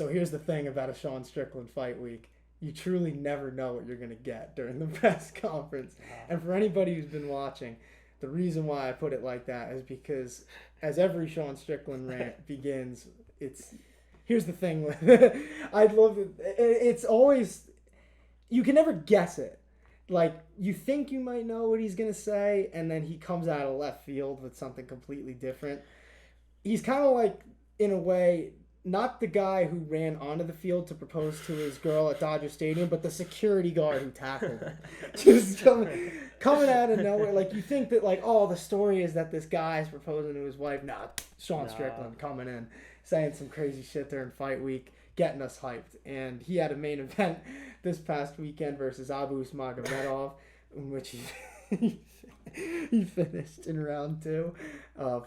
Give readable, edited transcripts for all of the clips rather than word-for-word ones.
here's the thing about a Sean Strickland fight week. You truly never know what you're going to get during the press conference. And for anybody who's been watching, the reason why I put it like that is because as every Sean Strickland rant begins, here's the thing with I'd love it. It's always, you can never guess it. Like, you think you might know what he's going to say, and then he comes out of left field with something completely different. He's kind of like, in a way, not the guy who ran onto the field to propose to his girl at Dodger Stadium, but the security guard who tackled him. Just coming out of nowhere. Like, you think that, like, oh, the story is that this guy's proposing to his wife. Nah, Sean Strickland coming in, saying some crazy shit during fight week, getting us hyped. And he had a main event this past weekend versus Abus Magomedov, in which he finished in round 2,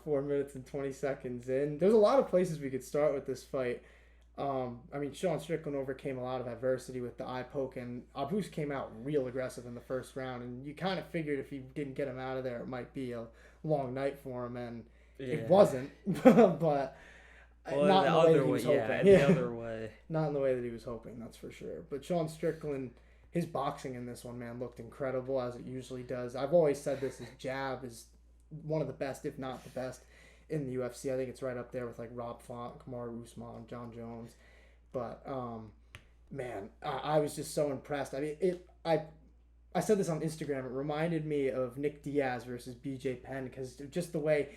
4 minutes and 20 seconds in. There's a lot of places we could start with this fight. I mean, Sean Strickland overcame a lot of adversity with the eye poke, and Abus came out real aggressive in the first round, and you kind of figured if he didn't get him out of there, it might be a long night for him, and it wasn't. But not in the way that he was hoping. The other way. Not in the way that he was hoping, that's for sure. But Sean Strickland, his boxing in this one, man, looked incredible, as it usually does. I've always said this, his jab is one of the best, if not the best, in the UFC. I think it's right up there with, like, Rob Font, Kamaru Usman, John Jones. But, man, I was just so impressed. I mean, I said this on Instagram. It reminded me of Nick Diaz versus BJ Penn, because just the way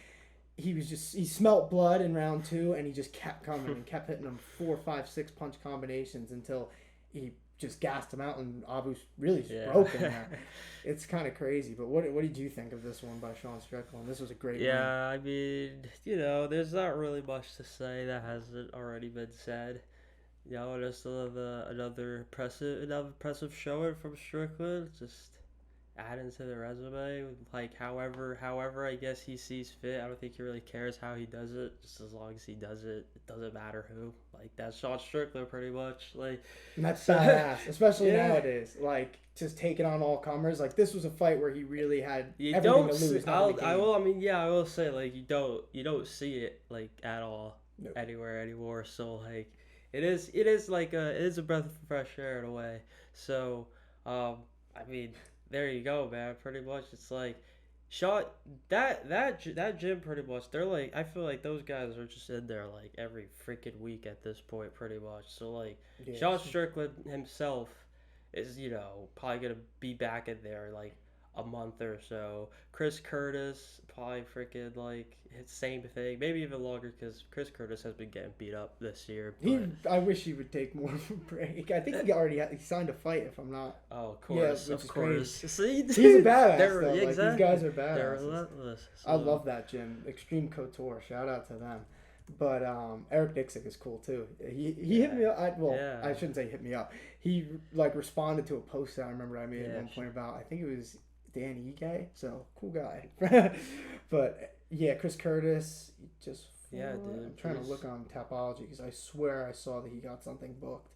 he smelt blood in round 2, and he just kept coming and kept hitting him 4, 5, 6 punch combinations until he just gassed him out, and Abus really just broke him there. It's kind of crazy. But what did you think of this one by Sean Strickland? This was a great win. I mean, there's not really much to say that hasn't already been said. Just another impressive showing from Strickland. Just adding to the resume, like however I guess he sees fit. I don't think he really cares how he does it. Just as long as he does it, it doesn't matter who. Like, that's Sean Strickland pretty much. Like, and that's badass, especially nowadays. Like, just taking on all comers. Like, this was a fight where he really had everything to lose. I will say, like, you don't see it, like, at all anywhere anymore. So, like, it is a breath of fresh air in a way. So, I mean, there you go, man. Pretty much, it's like Sean, that gym, pretty much. They're like, I feel like those guys are just in there like every freaking week at this point, pretty much. So, like, Sean Strickland himself is, probably gonna be back in there like a month or so. Chris Curtis probably freaking like same thing, maybe even longer, because Chris Curtis has been getting beat up this year. I wish he would take more of a break. I think he signed a fight, if I'm not. Oh, of course, of course. See, he's a badass. Though. Exactly. Like, these guys are badass. They're relentless. So. I love that gym, Extreme Couture. Shout out to them. But Eric Dixon is cool too. He hit me up. I shouldn't say hit me up. He like responded to a post that I remember I made at one point about, I think it was Dan Ige, so cool guy. But yeah, Chris Curtis, just dude. I'm trying to look on Tapology because I swear I saw that he got something booked.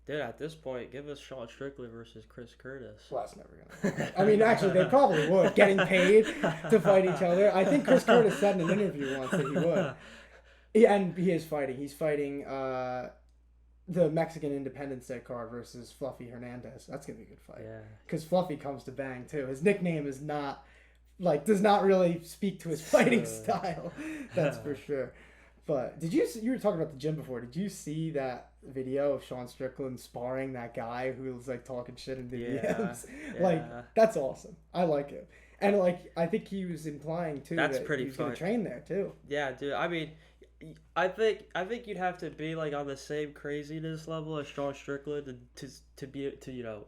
Dude, at this point, give us Sean Strickland versus Chris Curtis. Well, that's never gonna happen. I mean, actually, they probably would, getting paid to fight each other. I think Chris Curtis said in an interview once that he would. And he is fighting. He's fighting the Mexican Independence Day card versus Fluffy Hernandez. That's going to be a good fight. Yeah. Because Fluffy comes to bang, too. His nickname is does not really speak to his fighting style. That's for sure. But you were talking about the gym before. Did you see that video of Sean Strickland sparring that guy who was like talking shit in the DMs? Yeah. Like, that's awesome. I like it. And like, I think he was implying too that he was going to train there too. Yeah, dude. I mean, I think you'd have to be like on the same craziness level as Sean Strickland to be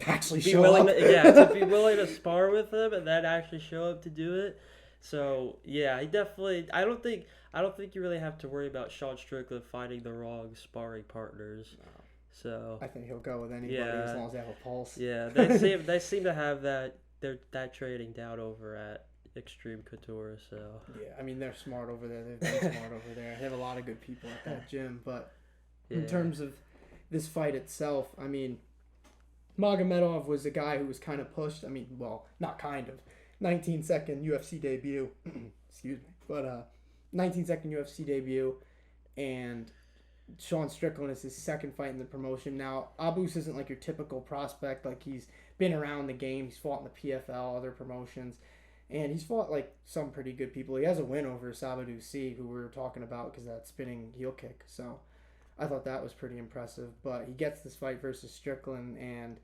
actually be show willing up. to be willing to spar with him and then actually show up to do it. So yeah, he definitely. I don't think you really have to worry about Sean Strickland finding the wrong sparring partners. No. So I think he'll go with anybody as long as they have a pulse. Yeah, they seem to have that training down over at Extreme Couture. So yeah, I mean, they're smart over there. They've been smart over there. They have a lot of good people at that gym. But in terms of this fight itself, I mean, Magomedov was a guy who was kind of pushed. I mean, well, not kind of. 19-second UFC debut. Excuse me. But 19-second UFC debut. And Sean Strickland is his second fight in the promotion. Now, Abus isn't like your typical prospect. Like, he's been around the game. He's fought in the PFL, other promotions. And he's fought, like, some pretty good people. He has a win over Sabadu C, who we were talking about because of that spinning heel kick. So, I thought that was pretty impressive. But he gets this fight versus Strickland, and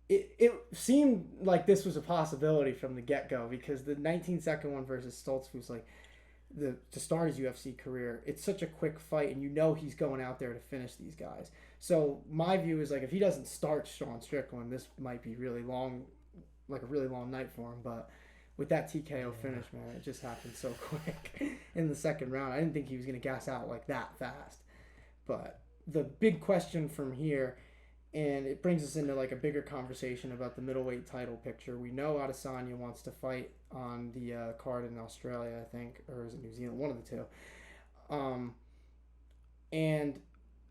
it seemed like this was a possibility from the get-go because the 19-second one versus Stoltz was like, to start his UFC career, it's such a quick fight, and you know he's going out there to finish these guys. So my view is, like, if he doesn't start Sean Strickland, this might be really long, like a really long night for him. But with that TKO finish, man, it just happened so quick in the second round. I didn't think he was going to gas out like that fast. But the big question from here, and it brings us into like a bigger conversation about the middleweight title picture. We know Adesanya wants to fight on the card in Australia, I think, or is it New Zealand? One of the two. And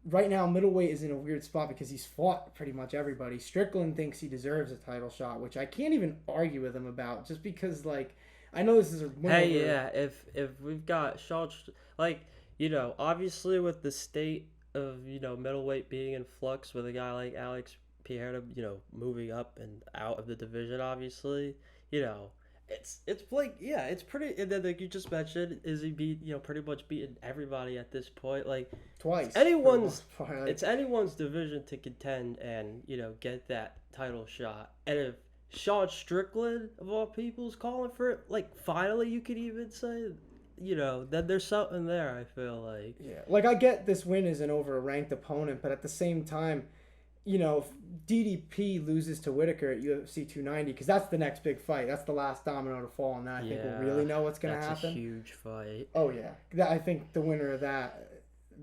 right now, middleweight is in a weird spot because he's fought pretty much everybody. Strickland thinks he deserves a title shot, which I can't even argue with him about, just because, like, I know this is a win over... yeah, if we've got Sean, like, you know, obviously with the state of, you know, middleweight being in flux with a guy like Alex Pereira, you know, moving up and out of the division, obviously, you know, it's like, yeah, it's pretty, and then like you just mentioned, Izzy pretty much beating everybody at this point, like twice. It's anyone's division to contend and, you know, get that title shot. And if Sean Strickland of all people is calling for it, like, finally, you could even say, you know, that there's something there, I feel like. Yeah, like, I get this win isn't over a ranked opponent, but at the same time, you know, if DDP loses to Whitaker at UFC 290, because that's the next big fight. That's the last domino to fall, and then I think we'll really know what's going to happen. That's a huge fight. Oh, yeah. I think the winner of that,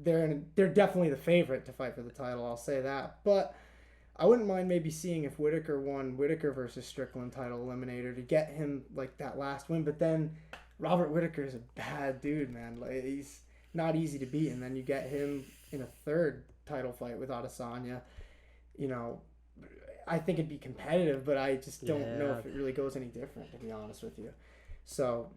they're definitely the favorite to fight for the title, I'll say that. But I wouldn't mind maybe seeing if Whitaker won Whitaker versus Strickland title eliminator to get him, like, that last win, but then Robert Whitaker is a bad dude, man. Like, he's not easy to beat, and then you get him in a third title fight with Adesanya. You know, I think it'd be competitive, but I just don't know if it really goes any different, to be honest with you. So,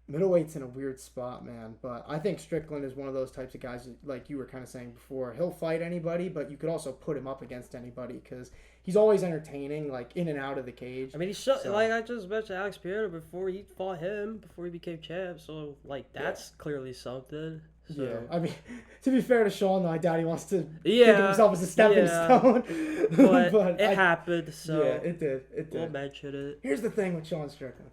middleweight's in a weird spot, man. But I think Strickland is one of those types of guys, like you were kind of saying before. He'll fight anybody, but you could also put him up against anybody because he's always entertaining, like, in and out of the cage. I mean, like I just mentioned Alex Pereira before he fought him, before he became champ. So, like, that's clearly something. So. Yeah, I mean, to be fair to Sean, though, I doubt he wants to think of himself as a stepping stone. But it happened, so yeah, it did. We'll mention it. Here's the thing with Sean Strickland.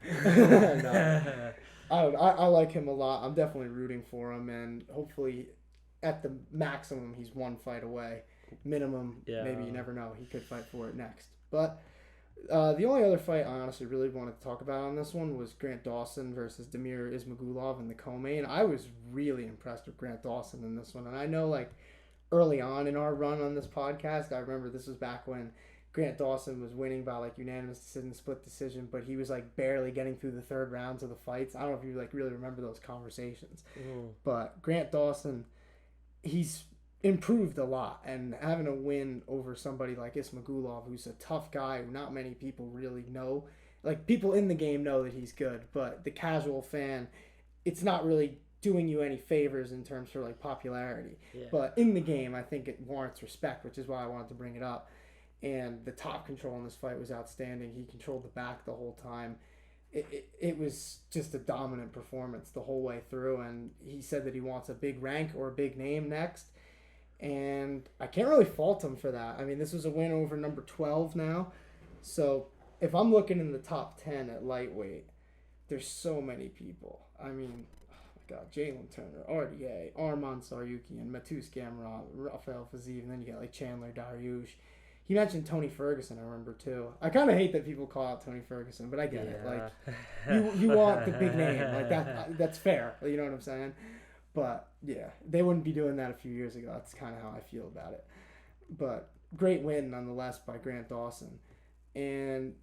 I like him a lot. I'm definitely rooting for him, and hopefully, at the maximum, he's one fight away. Minimum, maybe you never know. He could fight for it next. But the only other fight I honestly really wanted to talk about on this one was Grant Dawson versus Damir Ismagulov in the co-main. I was really impressed with Grant Dawson in this one. And I know, like, early on in our run on this podcast, I remember this was back when Grant Dawson was winning by, like, unanimous decision, split decision, but he was, like, barely getting through the third rounds of the fights. I don't know if you, like, really remember those conversations. But Grant Dawson, he's improved a lot, and having a win over somebody like Ismagulov, who's a tough guy who not many people really know. Like, people in the game know that he's good, but the casual fan, it's not really doing you any favors in terms of, like, popularity. But in the game, I think it warrants respect, which is why I wanted to bring it up. And the top control in this fight was outstanding. He controlled the back the whole time. It was just a dominant performance the whole way through, and he said that he wants a big rank or a big name next. And I can't really fault him for that. I mean, this was a win over number 12 now. So if I'm looking in the top 10 at lightweight, there's so many people. I mean, oh my God, Jalen Turner, RDA, Arman Saryukian, Matus Gamrot, Rafael Fiziev, and then you got, like, Chandler Dariush. He mentioned Tony Ferguson, I remember, too. I kind of hate that people call out Tony Ferguson, but I get it. Like, you want the big name. Like, that's fair. You know what I'm saying? But, yeah, they wouldn't be doing that a few years ago. That's kind of how I feel about it. But great win, nonetheless, by Grant Dawson. And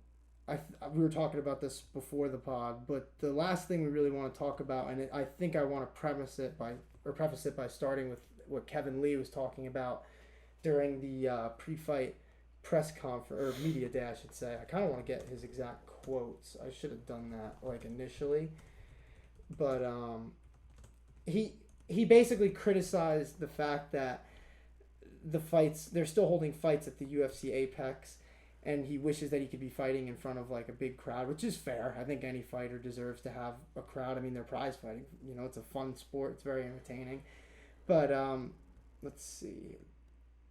we were talking about this before the pod, but the last thing we really want to talk about, and I think I want to preface it by starting with what Kevin Lee was talking about during the pre-fight press conference, or media day, I should say. I kind of want to get his exact quotes. I should have done that, like, initially. But he basically criticized the fact that the fights, they're still holding fights at the UFC Apex, and he wishes that he could be fighting in front of like a big crowd, which is fair. I think any fighter deserves to have a crowd. I mean, they're prize fighting. You know, it's a fun sport. It's very entertaining. But let's see.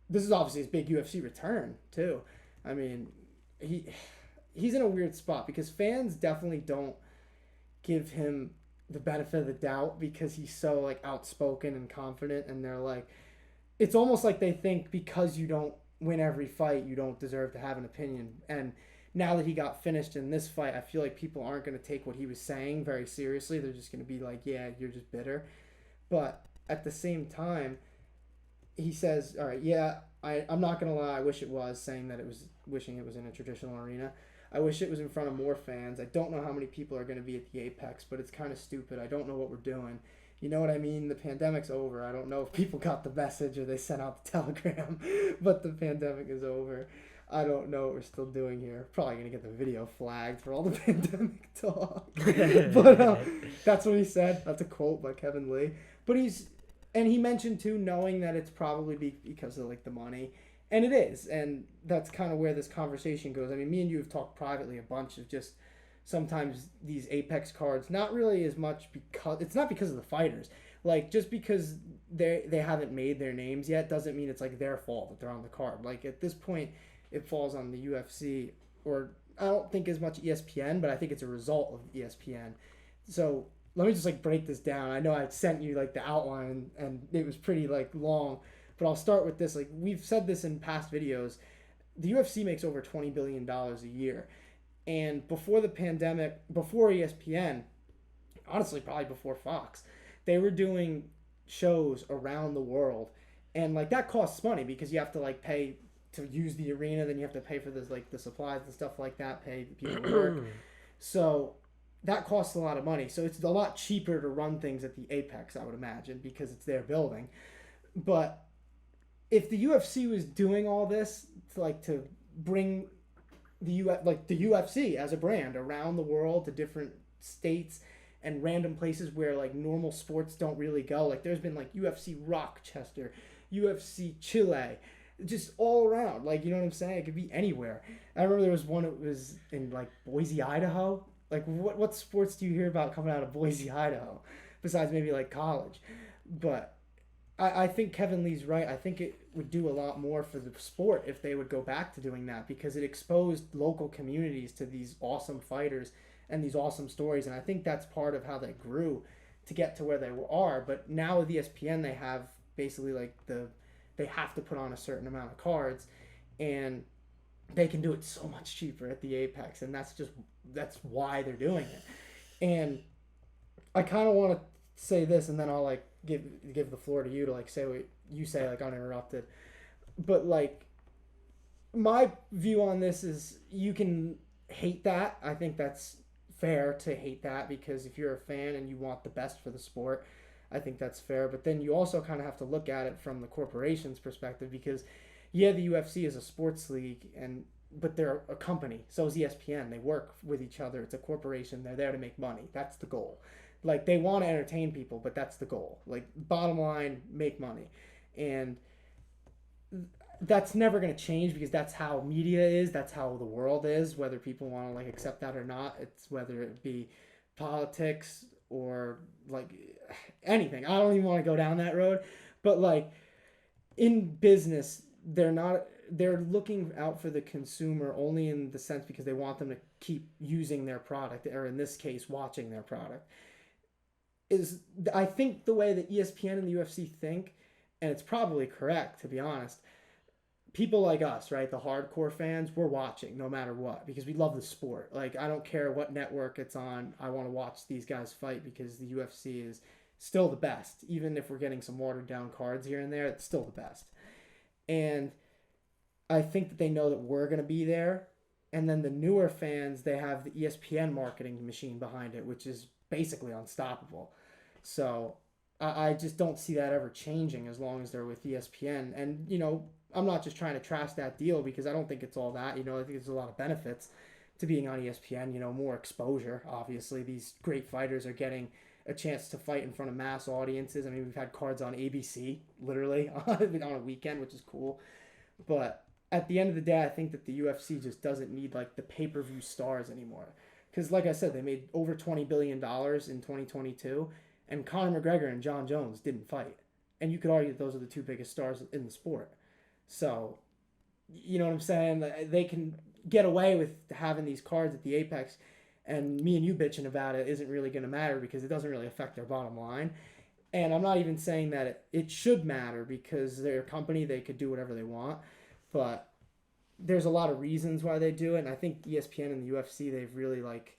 This is obviously his big UFC return too. I mean, he's in a weird spot because fans definitely don't give him the benefit of the doubt because he's so like outspoken and confident, and they're like, it's almost like they think because you don't win every fight, you don't deserve to have an opinion. And now that he got finished in this fight, I feel like people aren't going to take what he was saying very seriously. They're just going to be like, yeah, you're just bitter. But at the same time, he says, all right, yeah, I'm not going to lie, I wish it was, saying that wishing it was in a traditional arena. I wish it was in front of more fans. I don't know how many people are going to be at the Apex, but it's kind of stupid. I don't know what we're doing. You know what I mean? The pandemic's over. I don't know if people got the message or they sent out the telegram, but the pandemic is over. I don't know what we're still doing here. Probably going to get the video flagged for all the pandemic talk. But that's what he said. That's a quote by Kevin Lee. But he mentioned too, knowing that it's probably because of like the money. And it is. And that's kind of where this conversation goes. I mean, me and you have talked privately a bunch of just sometimes these Apex cards, not really as much because it's not because of the fighters. Like, just because they haven't made their names yet doesn't mean it's like their fault that they're on the card. Like, at this point, it falls on the UFC, or I don't think as much ESPN, but I think it's a result of ESPN. So let me just like break this down. I know I sent you like the outline and it was pretty like long, but I'll start with this. Like, we've said this in past videos, the UFC makes over $20 billion a year. And before the pandemic, before ESPN, honestly, probably before Fox, they were doing shows around the world. And like that costs money because you have to like pay to use the arena, then you have to pay for this, like the supplies and stuff like that, pay people to work. So that costs a lot of money. So it's a lot cheaper to run things at the Apex, I would imagine, because it's their building. But if the UFC was doing all this to bring the UFC as a brand around the world to different states and random places where like normal sports don't really go. Like there's been like UFC Rochester, UFC Chile, just all around. Like, you know what I'm saying? It could be anywhere. I remember there was one, it was in like Boise, Idaho. Like what sports do you hear about coming out of Boise, Idaho? Besides maybe like college. But I think Kevin Lee's right. I think it would do a lot more for the sport if they would go back to doing that, because it exposed local communities to these awesome fighters and these awesome stories. And I think that's part of how they grew to get to where they are. But now with ESPN, they have basically like they have to put on a certain amount of cards, and they can do it so much cheaper at the Apex. And that's why they're doing it. And I kind of want to say this, and then I'll like give the floor to you to like say what you say like uninterrupted. But like my view on this is you can hate that. I think that's fair to hate that, because if you're a fan and you want the best for the sport, I think that's fair. But then you also kind of have to look at it from the corporation's perspective, because yeah, the UFC is a sports league, but they're a company. So is ESPN. They work with each other. It's a corporation. They're there to make money. That's the goal. Like, they want to entertain people, but that's the goal. Like, bottom line, make money. And that's never going to change, because that's how media is. That's how the world is, whether people want to, like, accept that or not. It's whether it be politics or, like, anything. I don't even want to go down that road. But, like, in business, they're looking out for the consumer only in the sense because they want them to keep using their product, or in this case, watching their product. I think the way that ESPN and the UFC think, and it's probably correct, to be honest, people like us, right, the hardcore fans, we're watching no matter what, because we love the sport. Like, I don't care what network it's on. I want to watch these guys fight because the UFC is still the best. Even if we're getting some watered down cards here and there, it's still the best. And I think that they know that we're going to be there. And then the newer fans, they have the ESPN marketing machine behind it, which is basically unstoppable. So I just don't see that ever changing as long as they're with ESPN. And, you know, I'm not just trying to trash that deal, because I don't think it's all that. You know, I think there's a lot of benefits to being on ESPN, you know, more exposure. Obviously, these great fighters are getting a chance to fight in front of mass audiences. I mean, we've had cards on ABC, literally, on a weekend, which is cool. But at the end of the day, I think that the UFC just doesn't need, like, the pay-per-view stars anymore. Because, like I said, they made over $20 billion in 2022, and Conor McGregor and John Jones didn't fight. And you could argue that those are the two biggest stars in the sport. So, you know what I'm saying? They can get away with having these cards at the Apex, and me and you bitching about it isn't really going to matter because it doesn't really affect their bottom line. And I'm not even saying that it should matter because they're a company, they could do whatever they want. But there's a lot of reasons why they do it, and I think ESPN and the UFC, they've really, like...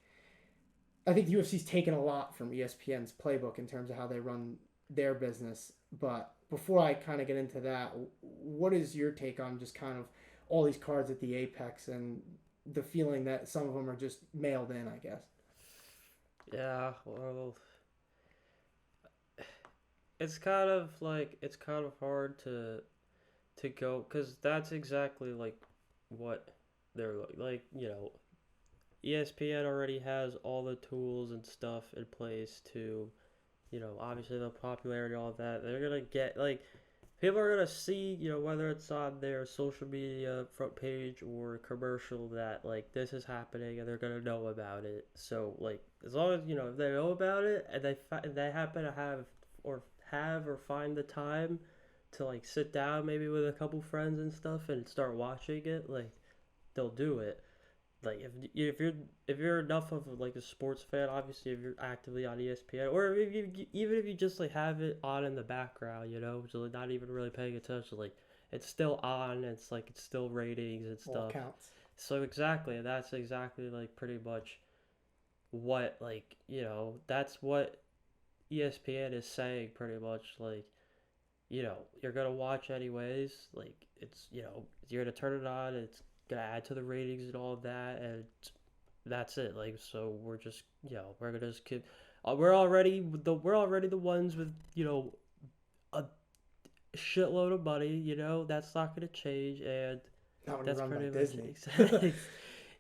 I think the UFC's taken a lot from ESPN's playbook in terms of how they run their business. But before I kind of get into that, what is your take on just kind of all these cards at the Apex and the feeling that some of them are just mailed in, I guess? Yeah, well, it's kind of hard to go, because that's exactly like what they're like, you know, ESPN already has all the tools and stuff in place to, you know, obviously the popularity, all of that. They're gonna get, like, people are gonna see, you know, whether it's on their social media front page or commercial, that, like, this is happening, and they're gonna know about it. So, like, as long as, you know, if they know about it and they happen to have or find the time to, like, sit down maybe with a couple friends and stuff and start watching it, like, they'll do it. Like, if you're enough of, like, a sports fan, obviously, if you're actively on ESPN, or even if you just, like, have it on in the background, you know, so, like, not even really paying attention, like, it's still on, and it's like, it's still ratings and stuff. All counts. So exactly, that's exactly, like, pretty much what, like, you know, that's what ESPN is saying, pretty much. Like, you know, you're gonna watch anyways, like, it's, you know, you're gonna turn it on, it's gonna add to the ratings and all of that, and that's it. Like, so we're just, you know, we're gonna just keep, we're already the ones with, you know, a shitload of money, you know, that's not gonna change, and Not when that's you run pretty by much Disney. it.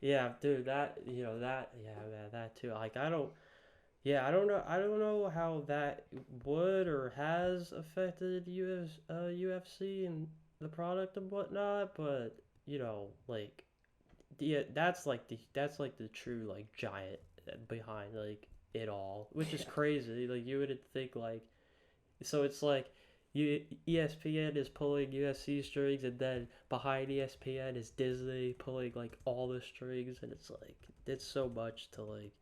Yeah, dude, that, you know, that, yeah, man, that too. Like, I don't know how that would or has affected UFC and the product and whatnot, but, you know, like, yeah, that's like the true, like, giant behind, like, it all, which is crazy. Like, you would think, like, so it's like ESPN is pulling UFC strings, and then behind ESPN is Disney pulling, like, all the strings, and it's like, it's so much to, like,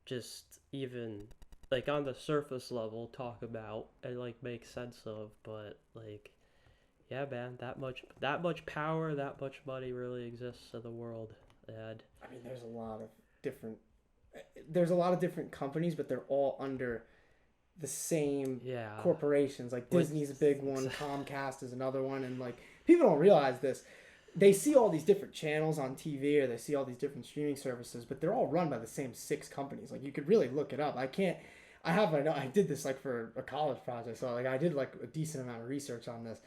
just even, like, on the surface level talk about and, like, make sense of. But, like, yeah, man, that much power, that much money really exists in the world. And I mean, there's a lot of different companies, but they're all under the same yeah, corporations. Like, Disney's a big one, Comcast is another one, and, like, people don't realize this. They see all these different channels on TV, or they see all these different streaming services, but they're all run by the same 6 companies. Like, you could really look it up. I did this, like, for a college project, so, like, I did, like, a decent amount of research on this.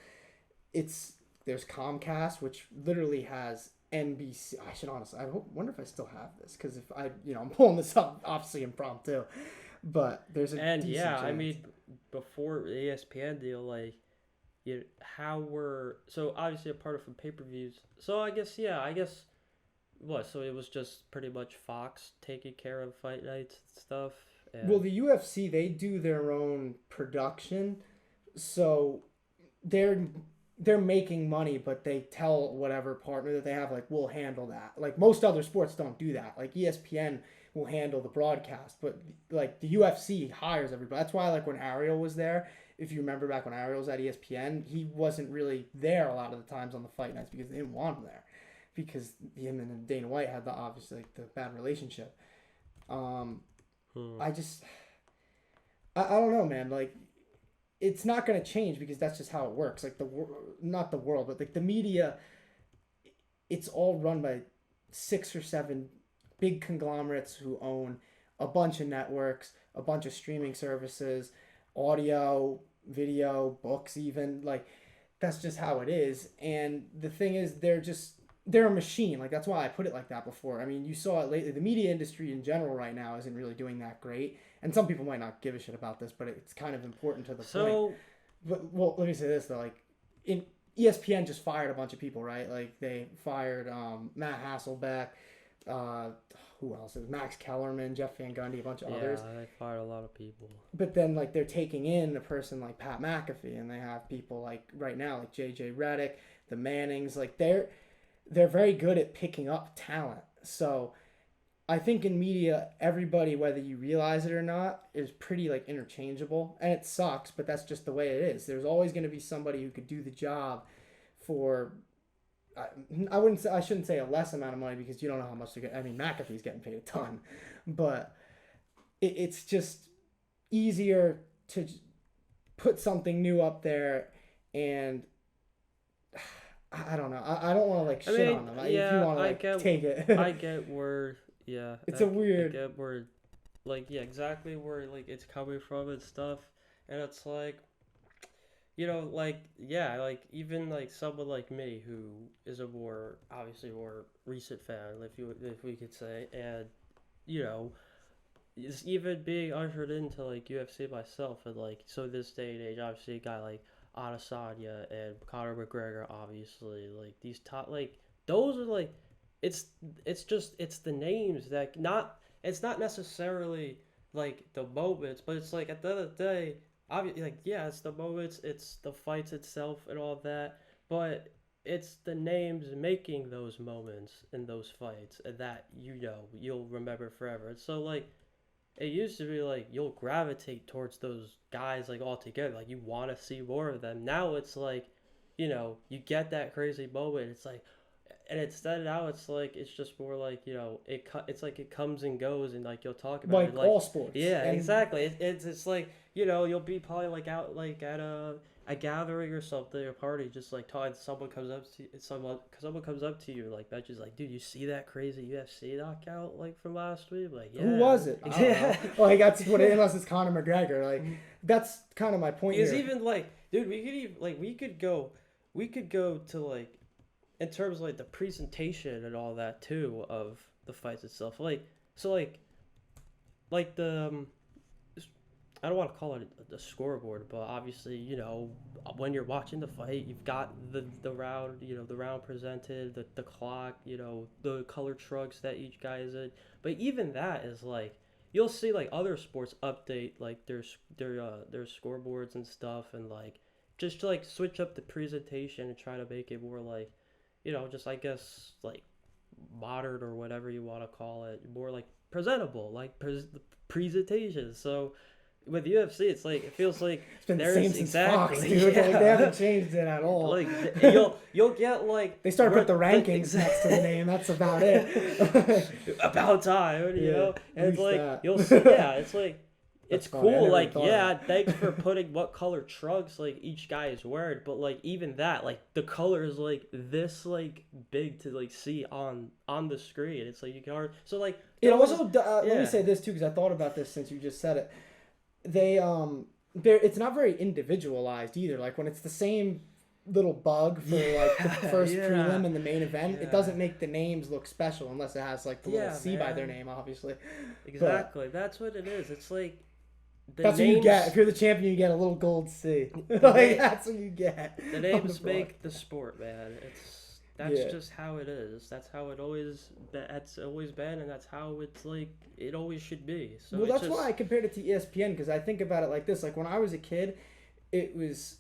There's Comcast, which literally has NBC. I should honestly, wonder if I still have this, because if I'm pulling this up obviously impromptu, but there's a and decent yeah, chance. I mean, before the ESPN deal, like, so obviously apart from pay-per-views, so I guess what, so it was just pretty much Fox taking care of fight nights and stuff. And... Well, the UFC, they do their own production, so they're making money, but they tell whatever partner that they have, like, we'll handle that. Like, most other sports don't do that. Like, ESPN will handle the broadcast, but, like, the UFC hires everybody. That's why, like, when Ariel was there, if you remember back when Ariel was at ESPN, he wasn't really there a lot of the times on the fight nights because they didn't want him there, because him and Dana White had obviously, like, the bad relationship. I don't know, man. Like, it's not going to change because that's just how it works. Like, not the world, but, like, the media, it's all run by 6 or 7 big conglomerates who own a bunch of networks, a bunch of streaming services, audio, video, books even. Like, that's just how it is. And the thing is, they're just, they're a machine. Like, that's why I put it like that before. I mean, you saw it lately. The media industry in general right now isn't really doing that great. And some people might not give a shit about this, but it's kind of important to the point. But, well, let me say this, though. Like, in ESPN just fired a bunch of people, right? Like, they fired Matt Hasselbeck, who else? It was Max Kellerman, Jeff Van Gundy, a bunch of others. Yeah, they fired a lot of people. But then, like, they're taking in a person like Pat McAfee, and they have people like, right now, like J.J. Redick, the Mannings. Like, they're very good at picking up talent. So I think in media, everybody, whether you realize it or not, is pretty, like, interchangeable. And it sucks, but that's just the way it is. There's always going to be somebody who could do the job for, I shouldn't say a less amount of money, because you don't know how much they're getting. I mean, McAfee's getting paid a ton. But it's just easier to put something new up there, and I don't know. I don't want to, like, shit on them. Yeah, if you want to, like, take it. I get where, yeah. It's a weird. I get where, like, yeah, exactly where, like, it's coming from and stuff. And it's like, you know, like, yeah, like, even, like, someone like me who is a more, obviously more recent fan, if we could say, and, you know, is even being ushered into, like, UFC myself, and, like, so this day and age, obviously a guy like Adesanya and Conor McGregor, obviously, like, these top, like, those are, like, it's the names that it's not necessarily, like, the moments, but it's, like, at the end of the day, obviously, like, yeah, it's the moments, it's the fights itself and all that, but it's the names making those moments and those fights, and that, you know, you'll remember forever. And so, like, it used to be, like, you'll gravitate towards those guys, like, all together. Like, you want to see more of them. Now it's, like, you know, you get that crazy moment. It's, like, and instead now it's, like, it's just more, like, you know, it's, like, it comes and goes, and, like, you'll talk about like, it. Like, all sports. Yeah, exactly. It's, like, you know, you'll be probably, like, out, like, at a gathering or something, a party, just, like, talking, someone comes up to you, like, mentions, like, dude, you see that crazy UFC knockout, like, from last week? Like, yeah. Who was it? Yeah. Like, that's what it, unless it's Conor McGregor. Like, that's kind of my point Because here. even, like, dude, we could go to, like, in terms of, like, the presentation and all that, too, of the fights itself. Like, so, like the, I don't want to call it the scoreboard, but obviously, you know, when you're watching the fight, you've got the round, you know, the round presented, the clock, you know, the colored trucks that each guy is in. But even that is, like, you'll see, like, other sports update, like, their scoreboards and stuff, and, like, just to, like, switch up the presentation and try to make it more, like, you know, just, I guess, like, modern or whatever you want to call it, more, like, presentable, like, presentation. So with UFC, it's like, it feels like it's been the same since Fox, dude. Yeah. Like, they haven't changed it at all. Like, you'll get, like, they start put the rankings next to the name. That's about it. About time, you know. And it's like that. you'll see, yeah, it's like, it's funny. cool. Like, yeah, thanks for putting what color trunks, like, each guy is wearing. But, like, even that, like, the color is, like, this, like, big to, like, see on the screen. It's like you can already, so, like, it also let me say this too, because I thought about this since you just said it. It's not very individualized either. Like, when it's the same little bug for, like, the first prelim and the main event, it doesn't make the names look special unless it has, like, the little C by their name, obviously. Exactly. But that's what it is. It's like, that's what you get. If you're the champion, you get a little gold C. Like, that's what you get. The names make the sport, man. That's just how it is. That's how it's always been, and that's how it's, like, it always should be. So well, that's why I compared it to ESPN, because I think about it like this. Like, when I was a kid, it was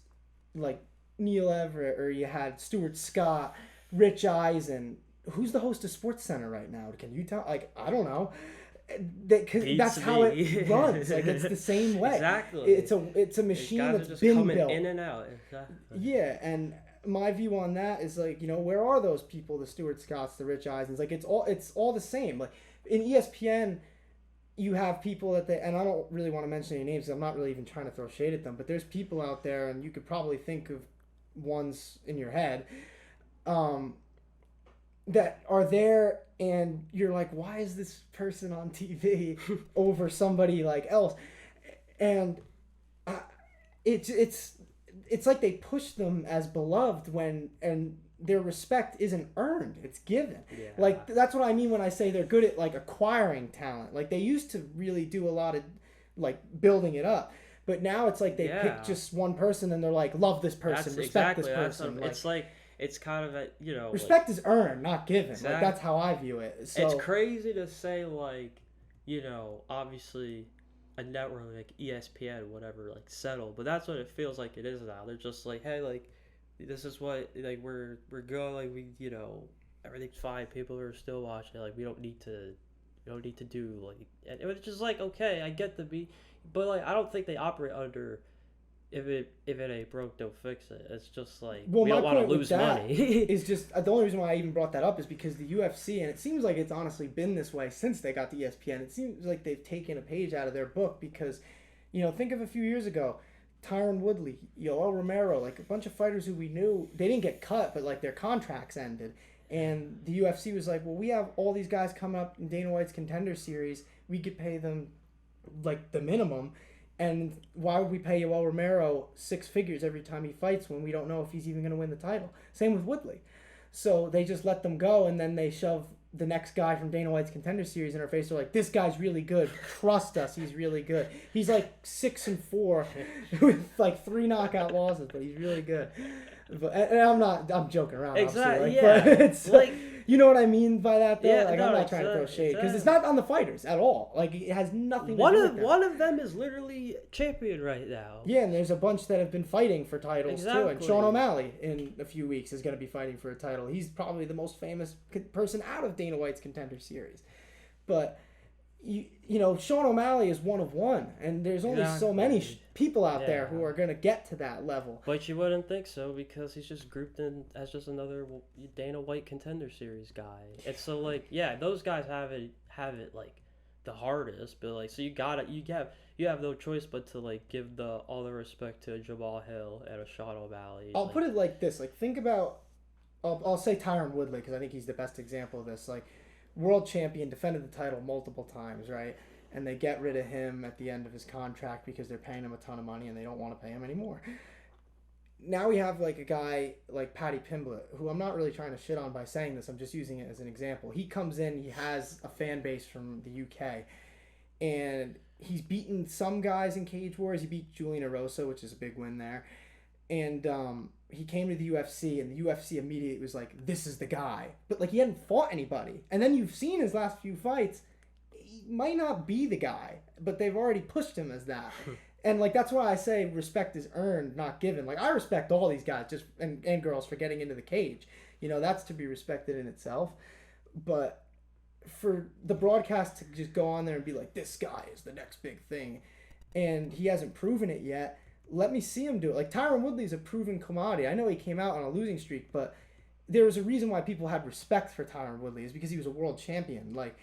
like Neil Everett, or you had Stuart Scott, Rich Eisen. Who's the host of SportsCenter right now? Can you tell? Like, I don't know. Because that's how it runs. Like, it's the same way. Exactly. It's a machine that's just been coming built in and out. Exactly. Yeah, and my view on that is, like, you know, where are those people? The Stuart Scotts, the Rich Eisens. Like, it's all the same. Like, in ESPN, you have people that and I don't really want to mention any names, because I'm not really even trying to throw shade at them, but there's people out there, and you could probably think of ones in your head, that are there, and you're like, why is this person on TV over somebody like else? And it's like they push them as beloved, and their respect isn't earned, it's given. Yeah. Like, that's what I mean when I say they're good at, like, acquiring talent. Like, they used to really do a lot of, like, building it up. But now it's like they pick just one person and they're like, love this person, respect this person. It's like, it's kind of a, respect is earned, not given. Exactly. Like, that's how I view it. So, it's crazy to say, like, obviously a network like ESPN, whatever, like, settled. But that's what it feels like it is now. They're just like, hey, like, this is what, like, we're going, like, we, everything's fine. People are still watching. Like, we don't need to do, like, and it was just like, okay, I get the beat. But, like, I don't think they operate under, if it ain't broke, don't fix it. It's just like, we don't want to lose money. Is just the only reason why I even brought that up is because the UFC, and it seems like it's honestly been this way since they got the ESPN. It seems like they've taken a page out of their book because, think of a few years ago, Tyron Woodley, Yoel Romero, like a bunch of fighters who we knew, they didn't get cut, but like their contracts ended. And the UFC was like, well, we have all these guys coming up in Dana White's Contender Series. We could pay them like the minimum, and why would we pay Yoel Romero 6 figures every time he fights when we don't know if he's even going to win the title? Same with Woodley. So they just let them go, and then they shove the next guy from Dana White's Contender Series in our face. They're like, this guy's really good. Trust us, he's really good. He's like 6-4 with like 3 knockout losses, but he's really good. But and I'm joking around. Exactly. Like, but it's like, you know what I mean by that, though? Yeah, like, I'm not trying to throw shade because it's not on the fighters at all. Like, it has nothing to do with that. One of them is literally champion right now. Yeah, and there's a bunch that have been fighting for titles too. And Sean O'Malley in a few weeks is going to be fighting for a title. He's probably the most famous person out of Dana White's Contender Series. But Sean O'Malley is one of one, and there's only so many people out there who are going to get to that level. But you wouldn't think so because he's just grouped in as just another Dana White Contender Series guy. It's so like, those guys have it like the hardest, but like, so you have no choice but to like give all the respect to a Jamal Hill and a Sean O'Malley. I'll put it like this: like, think about, I'll say Tyron Woodley because I think he's the best example of this. Like, world champion, defended the title multiple times, right? And they get rid of him at the end of his contract because they're paying him a ton of money and they don't want to pay him anymore. Now we have like a guy like Paddy Pimblett, who I'm not really trying to shit on by saying this, I'm just using it as an example. He comes in, he has a fan base from the UK, and he's beaten some guys in Cage Wars. He beat Julian Erosa, which is a big win there. And he came to the UFC, and the UFC immediately was like, this is the guy. But like, he hadn't fought anybody. And then you've seen his last few fights, he might not be the guy, but they've already pushed him as that. And like, that's why I say respect is earned, not given. Like, I respect all these guys and girls for getting into the cage. That's to be respected in itself. But for the broadcast to just go on there and be like, this guy is the next big thing, and he hasn't proven it yet, let me see him do it. Like, Tyron Woodley's a proven commodity. I know he came out on a losing streak, but there was a reason why people had respect for Tyron Woodley, is because he was a world champion. Like,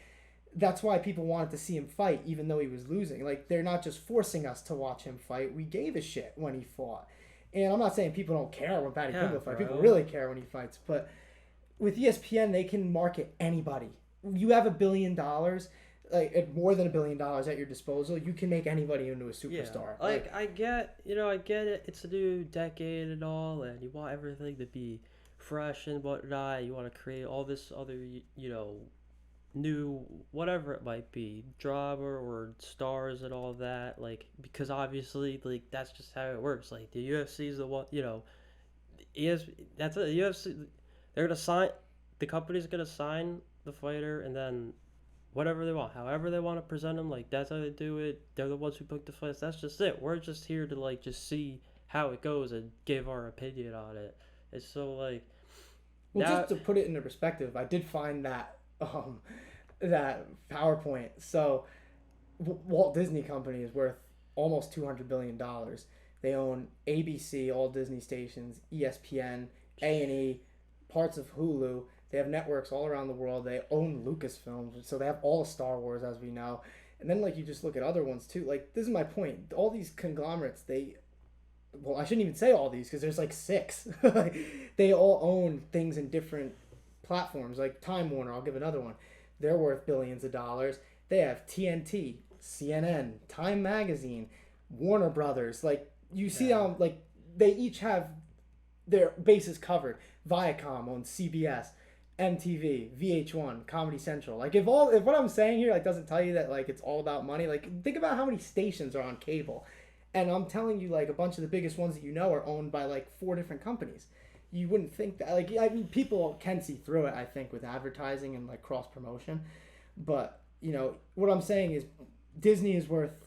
that's why people wanted to see him fight, even though he was losing. Like, they're not just forcing us to watch him fight. We gave a shit when he fought. And I'm not saying people don't care when Paddy Pimblett fights. People really care when he fights. But with ESPN, they can market anybody. You have $1 billion, like more than $1 billion at your disposal. You can make anybody into a superstar. Yeah. Like, I get it. It's a new decade and all, and you want everything to be fresh and whatnot. You want to create all this other, new whatever it might be, drama or stars and all that. Like, because obviously, like, that's just how it works. Like, the UFC is the one. That's it. The UFC. They're gonna sign. The company's gonna sign the fighter, and then whatever they want, however they want to present them, like, that's how they do it. They're the ones who book the fights. That's just it. We're just here to like just see how it goes and give our opinion on it. It's so like. Well, just to put it into perspective, I did find that that PowerPoint. So, Walt Disney Company is worth almost $200 billion. They own ABC, all Disney stations, ESPN, A&E, parts of Hulu. They have networks all around the world. They own Lucasfilm, so they have all Star Wars, as we know. And then, like, you just look at other ones, too. Like, this is my point. All these conglomerates, well, I shouldn't even say all these, because there's, like, 6. They all own things in different platforms. Like, Time Warner, I'll give another one. They're worth billions of dollars. They have TNT, CNN, Time Magazine, Warner Brothers. Like, you see how, like, they each have their bases covered. Viacom on CBS, MTV, VH1, Comedy Central. Like if what I'm saying here like doesn't tell you that like it's all about money, like think about how many stations are on cable. And I'm telling you, like, a bunch of the biggest ones that you know are owned by, like, 4 different companies. You wouldn't think that. Like, I mean, people can see through it, I think, with advertising and, like, cross-promotion. But, you know, what I'm saying is Disney is worth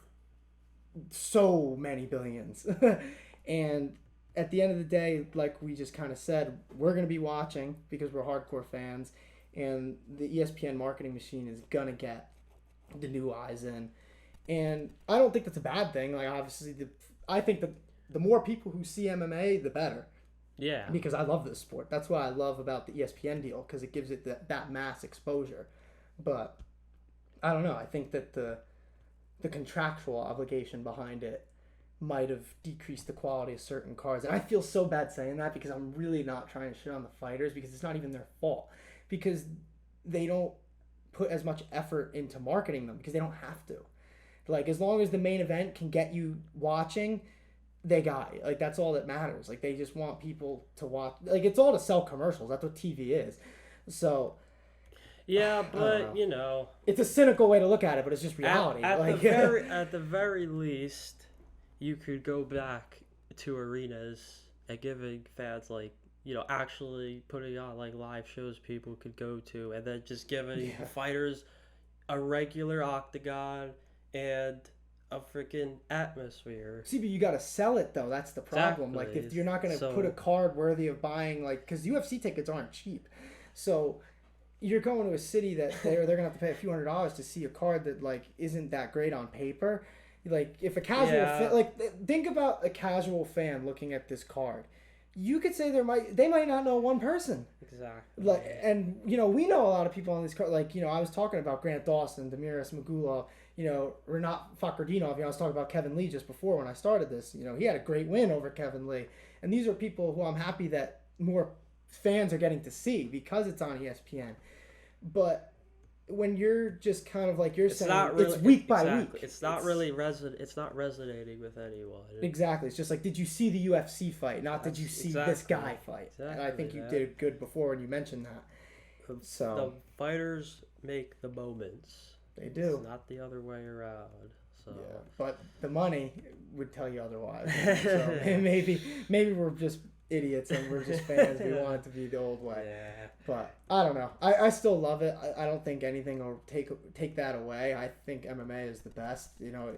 so many billions. And at the end of the day, like we just kind of said, we're going to be watching because we're hardcore fans. And the ESPN marketing machine is going to get the new eyes in. And I don't think that's a bad thing. Like, obviously, I think that the more people who see MMA, the better. Yeah. Because I love this sport. That's what I love about the ESPN deal, because it gives it that mass exposure. But I don't know. I think that the contractual obligation behind it might have decreased the quality of certain cards. And I feel so bad saying that because I'm really not trying to shit on the fighters because it's not even their fault. Because they don't put as much effort into marketing them because they don't have to. Like, as long as the main event can get you watching, they got it. Like, that's all that matters. Like, they just want people to watch. Like, it's all to sell commercials. That's what TV is. So, yeah, but, you know. It's a cynical way to look at it, but it's just reality. At the very least, you could go back to arenas and giving fans, like, you know, actually putting on, like, live shows people could go to, and then just giving fighters a regular octagon and a freaking atmosphere. See, but you got to sell it, though. That's the problem. Exactly. Like, if you're not going to put a card worthy of buying, like, because UFC tickets aren't cheap. So you're going to a city that they're going to have to pay a few $100s to see a card that, like, isn't that great on paper. Like, if a casual fan, like, think about a casual fan looking at this card. You could say they might not know one person. Exactly. Like, and, you know, we know a lot of people on this card. Like, you know, I was talking about Grant Dawson, Ismagulov, you know, Renat Fakhrdinov. You know, I was talking about Kevin Lee just before when I started this. You know, he had a great win over Kevin Lee. And these are people who I'm happy that more fans are getting to see because it's on ESPN. But when you're just kind of like you're saying, it's week by week. It's not resonating with anyone. Exactly. It's just like, did you see the UFC fight? Not did you see this guy fight? Exactly, and I think you did good before when you mentioned that. The fighters make the moments. They do. It's not the other way around. So. Yeah, but the money would tell you otherwise. So maybe we're just idiots and we're just fans. We want it to be the old way. Yeah. But I don't know. I still love it. I don't think anything will take that away. I think MMA is the best. You know,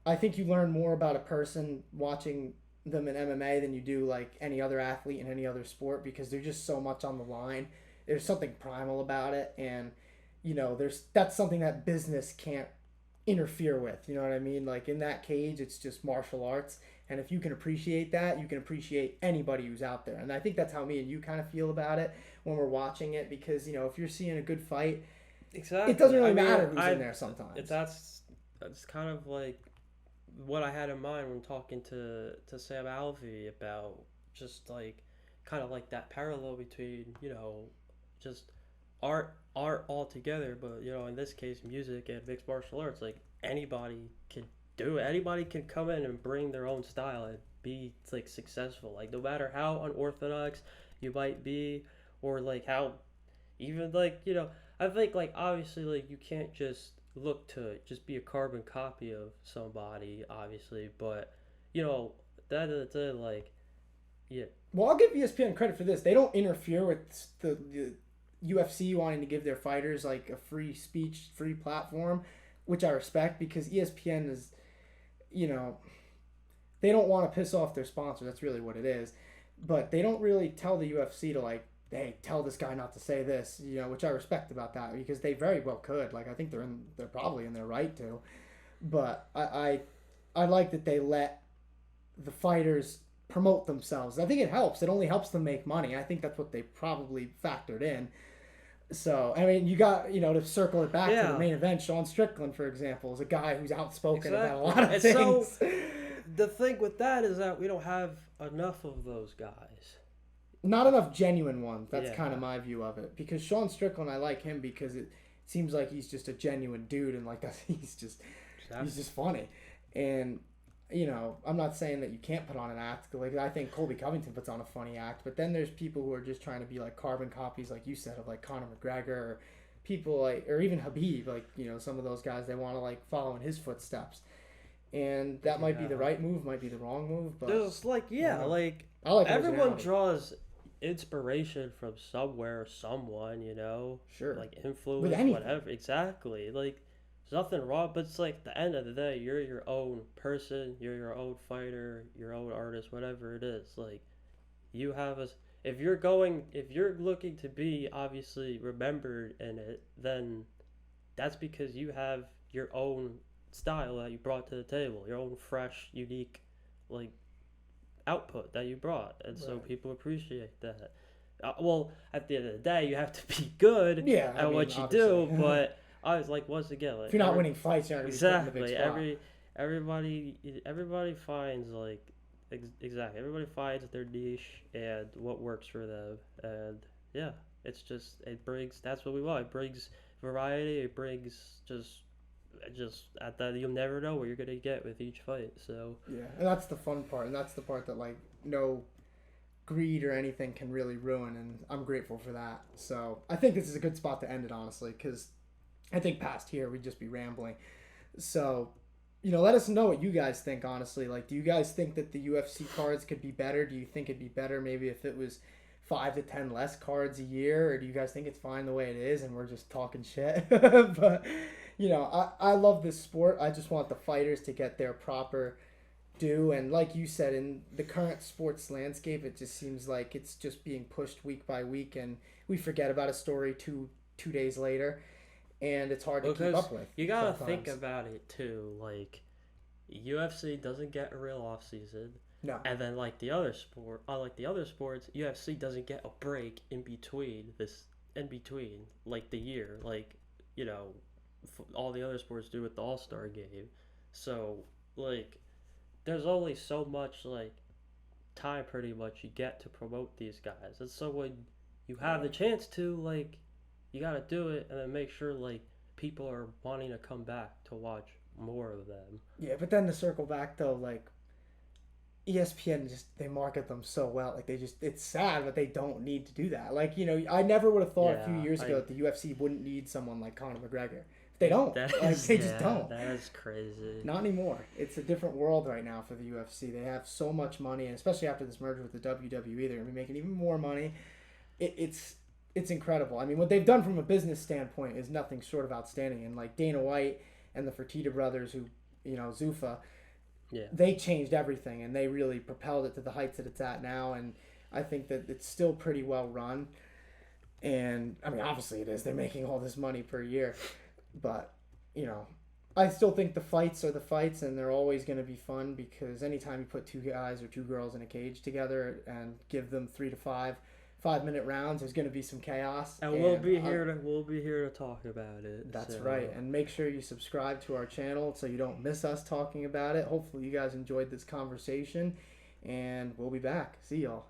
I think you learn more about a person watching them in MMA than you do like any other athlete in any other sport because there's just so much on the line. There's something primal about it, and you know, that's something that business can't interfere with. You know what I mean? Like in that cage, it's just martial arts. And if you can appreciate that, you can appreciate anybody who's out there. And I think that's how me and you kind of feel about it when we're watching it. Because, you know, if you're seeing a good fight, it doesn't really matter who's in there sometimes. That's kind of like what I had in mind when talking to Sam Alvey about just like kind of like that parallel between, you know, just art altogether. But, you know, in this case, music and mixed martial arts, like anybody can do it. Anybody can come in and bring their own style and be like successful. Like no matter how unorthodox you might be, or like how even like, you know, I think like obviously like you can't just look to just be a carbon copy of somebody, obviously, but you know that like yeah. Well, I'll give ESPN credit for this. They don't interfere with the UFC wanting to give their fighters like a free speech, free platform, which I respect because ESPN is, you know, they don't want to piss off their sponsor. That's really what it is. But they don't really tell the UFC to like, hey, tell this guy not to say this, you know, which I respect about that because they very well could. Like I think they're probably in their right to. But I like that they let the fighters promote themselves. I think it helps. It only helps them make money. I think that's what they probably factored in. So, I mean, you got, you know, to circle it back to the main event, Sean Strickland, for example, is a guy who's outspoken about a lot of things. So, the thing with that is that we don't have enough of those guys. Not enough genuine ones. That's kind of my view of it. Because Sean Strickland, I like him because it seems like he's just a genuine dude and like he's just funny. And, you know, I'm not saying that you can't put on an act. Like, I think Colby Covington puts on a funny act, but then there's people who are just trying to be like carbon copies, like you said, of like Conor McGregor, or people like, or even Habib, like, you know, some of those guys, they want to like follow in his footsteps. And that might be the right move, might be the wrong move, but there's like, like I like everyone draws inspiration from somewhere or someone, you know? Sure. Like influence, whatever. Exactly. Like, there's nothing wrong, but it's like, at the end of the day, you're your own person, you're your own fighter, your own artist, whatever it is. Like, you have a, if you're looking to be obviously remembered in it, then that's because you have your own style that you brought to the table, your own fresh, unique, like, output that you brought, and so people appreciate that. Well, at the end of the day, you have to be good at what you do, but I was like, once again, like, if you're not winning fights, you're not exactly everybody finds like exactly everybody finds their niche and what works for them, and yeah, it's just, it brings, that's what we want. It brings variety. It brings just at that, you'll never know what you're gonna get with each fight. So yeah, and that's the fun part, and that's the part that like no greed or anything can really ruin, and I'm grateful for that. So I think this is a good spot to end it, honestly, because I think past here we'd just be rambling. So, you know, let us know what you guys think, honestly. Like, do you guys think that the UFC cards could be better? Do you think it'd be better maybe if it was 5 to 10 less cards a year, or do you guys think it's fine the way it is and we're just talking shit? But you know, I love this sport. I just want the fighters to get their proper due, and like you said, in the current sports landscape, it just seems like it's just being pushed week by week, and we forget about a story two days later, and it's hard to keep up with. You gotta think about it too. Like, UFC doesn't get a real off season. No. And then like the other sports, UFC doesn't get a break in between like the year, like, you know, all the other sports do with the All-Star game. So like, there's only so much like time pretty much you get to promote these guys, and so when you have the chance to, like, you gotta do it, and then make sure like people are wanting to come back to watch more of them. Yeah, but then to circle back though, like, ESPN they market them so well. Like, it's sad, but they don't need to do that. Like, you know, I never would have thought a few years ago that the UFC wouldn't need someone like Conor McGregor. They don't. They just don't. That is crazy. Not anymore. It's a different world right now for the UFC. They have so much money, and especially after this merger with the WWE, they're going to be making even more money. It's incredible. I mean, what they've done from a business standpoint is nothing short of outstanding. And like Dana White and the Fertitta brothers, who, you know, Zuffa, they changed everything, and they really propelled it to the heights that it's at now. And I think that it's still pretty well run. And I mean, obviously it is. They're making all this money per year. But, you know, I still think the fights are the fights, and they're always going to be fun, because anytime you put two guys or two girls in a cage together and give them 3 to 5-minute rounds, there's going to be some chaos. And we'll be here to talk about it. That's right. And make sure you subscribe to our channel so you don't miss us talking about it. Hopefully you guys enjoyed this conversation, and we'll be back. See y'all.